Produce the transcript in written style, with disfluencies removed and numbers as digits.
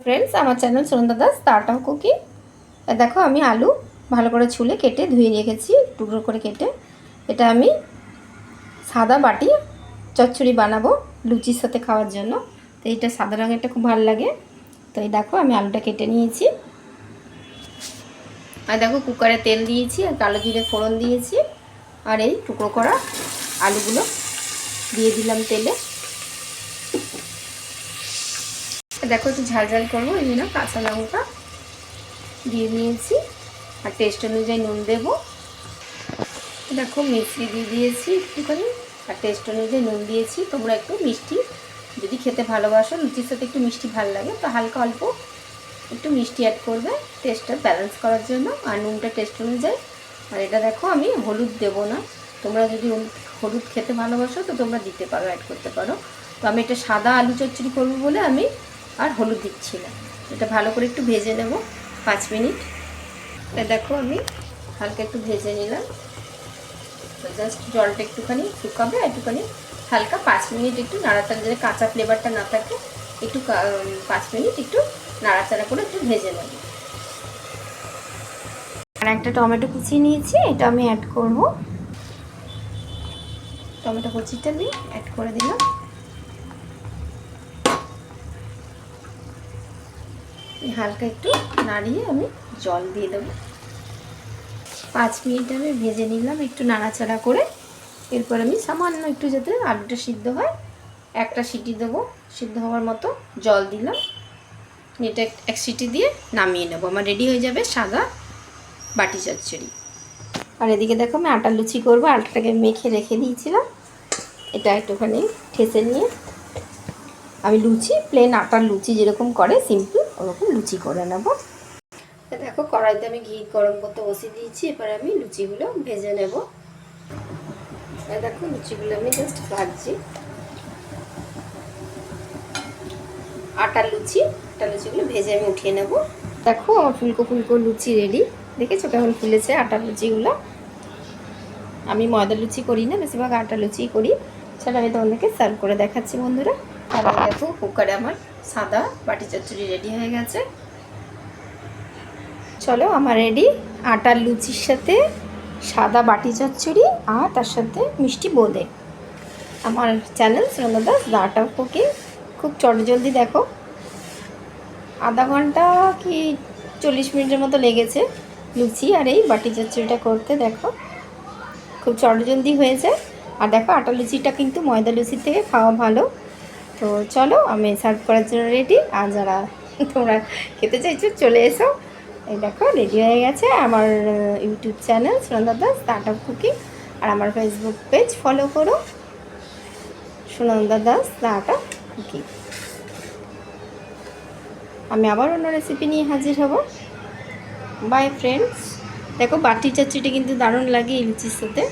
Friends আমার channel Sunanda Das start of cooking. দেখো আমি আলু ভালো করে ছুলে কেটে ধুয়ে রেখেছি টুকরো করে কেটে। এটা আমি সাদা বাটি চচ্চড়ি বানাবো লুচির সাথে খাওয়ার জন্য। তো এটা সাদা রঙেরটা খুব ভালো লাগে। তো এই দেখো আমি আলুটা কেটে নিয়েছি। আর দেখো কুকারে তেল দিয়েছি আর কালো জিরে ফোড়ন দিয়েছি। আর এই টুকরো করা আলুগুলো দিয়ে দিলাম তেলে। দেখো একটু ঝাল ঝাল করবো, এই জন্য কাঁচা লঙ্কা দিয়ে নিয়েছি আর টেস্ট অনুযায়ী নুন দেবো। দেখো মিষ্টি দিয়ে দিয়েছি একটুখানি আর টেস্ট অনুযায়ী নুন দিয়েছি। তোমরা একটু মিষ্টি যদি খেতে ভালোবাসো, লুচির সাথে একটু মিষ্টি ভালো লাগে, তো হালকা অল্প একটু মিষ্টি অ্যাড করবে টেস্টটা ব্যালেন্স করার জন্য, আর নুনটা টেস্ট অনুযায়ী। আর এটা দেখো আমি হলুদ দেবো না, তোমরা যদি হলুদ খেতে ভালোবাসো তো তোমরা দিতে পারো, অ্যাড করতে পারো। তো আমি এটা সাদা আলু চচ্চড়ি করবো বলে আমি আর হলুদ দিচ্ছি না। এটা ভালো করে একটু ভেজে নেব 5 মিনিট। দেখো আমি হালকা একটু ভেজে নিলাম, জাস্ট জলটা একটুখানি শুকাবে, একটুখানি হালকা 5 মিনিট একটু নাড়াচাড়া, যাতে কাঁচা ফ্লেভারটা না থাকে, একটু 5 মিনিট একটু নাড়াচাড়া করে একটু ভেজে নেব। আর একটা টমেটো কুচি নিয়েছি, এটা আমি অ্যাড করব। টমেটো কুচিটা দিয়ে অ্যাড করে দিলাম। হালকা একটু নাড়িয়ে আমি জল দিয়ে দেবো। 5 মিনিট আমি ভেজে নিলাম একটু নাড়াচাড়া করে। এরপর আমি সামান্য একটু যাতে আলুটা সিদ্ধ হয় একটা সিটি দেবো, সিদ্ধ হওয়ার মতো জল দিলাম। এটা এক সিটি দিয়ে নামিয়ে নেবো, আমার রেডি হয়ে যাবে সাদা বাটি চচ্চড়ি। আর এদিকে দেখো আমি আটার লুচি করবো, আটাটাকে মেখে রেখে দিয়েছিলাম। এটা একটুখানি ঠেসে নিয়ে আমি লুচি, প্লেন আটার লুচি যেরকম করে সিম্পল ওরকম লুচি করে নেব। দেখো কড়াইতে আমি ঘি গরম করতে বসিয়ে দিয়েছি, এবার আমি লুচিগুলো ভেজে নেব। দেখো লুচিগুলো আমি জাস্ট ভাজছি, আটার লুচিগুলো ভেজে আমি উঠিয়ে নেব। দেখো আমার ফুলকো ফুলকো লুচি রেডি, দেখেছো কেমন ফুলেছে আটার লুচিগুলো। আমি ময়দা লুচি করি না, বেশিরভাগ আটা লুচিই করি। সেটা আমি তোমাদেরকে সার্ভ করে দেখাচ্ছি বন্ধুরা। আর দেখো কুকারে আমার সাদা বাটি চচ্চড়ি রেডি হয়ে গেছে। চলো আমার রেডি আটার লুচির সাথে সাদা বাটি চচ্চড়ি আর তার সাথে মিষ্টি বোঁদে। আমার channel Sunanda Das art of cooking. খুব চটজলদি, দেখো আধা ঘন্টা কি 40 মিনিটের মতো লেগেছে লুচি আর এই বাটি চচ্চড়িটা করতে। দেখো খুব চটজলদি হয়ে যায়। আর দেখো আটা লুচিটা কিন্তু ময়দা লুচির থেকে খাওয়া ভালো। তো চলো আমি সার্ভ করার জন্য রেডি। আর যারা তোমরা খেতে চাইছো চলে এসো। এই দেখো রেডি হয়ে গেছে আমার YouTube channel Sunanda Das art of cooking. আর আমার ফেসবুক পেজ ফলো করো, Sunanda Das art of cooking. আমি আবার অন্য রেসিপি নিয়ে হাজির হব। Bye friends. দেখো বাটি চচ্চড়িটা কিন্তু দারুণ লাগে এই লুচির সাথে।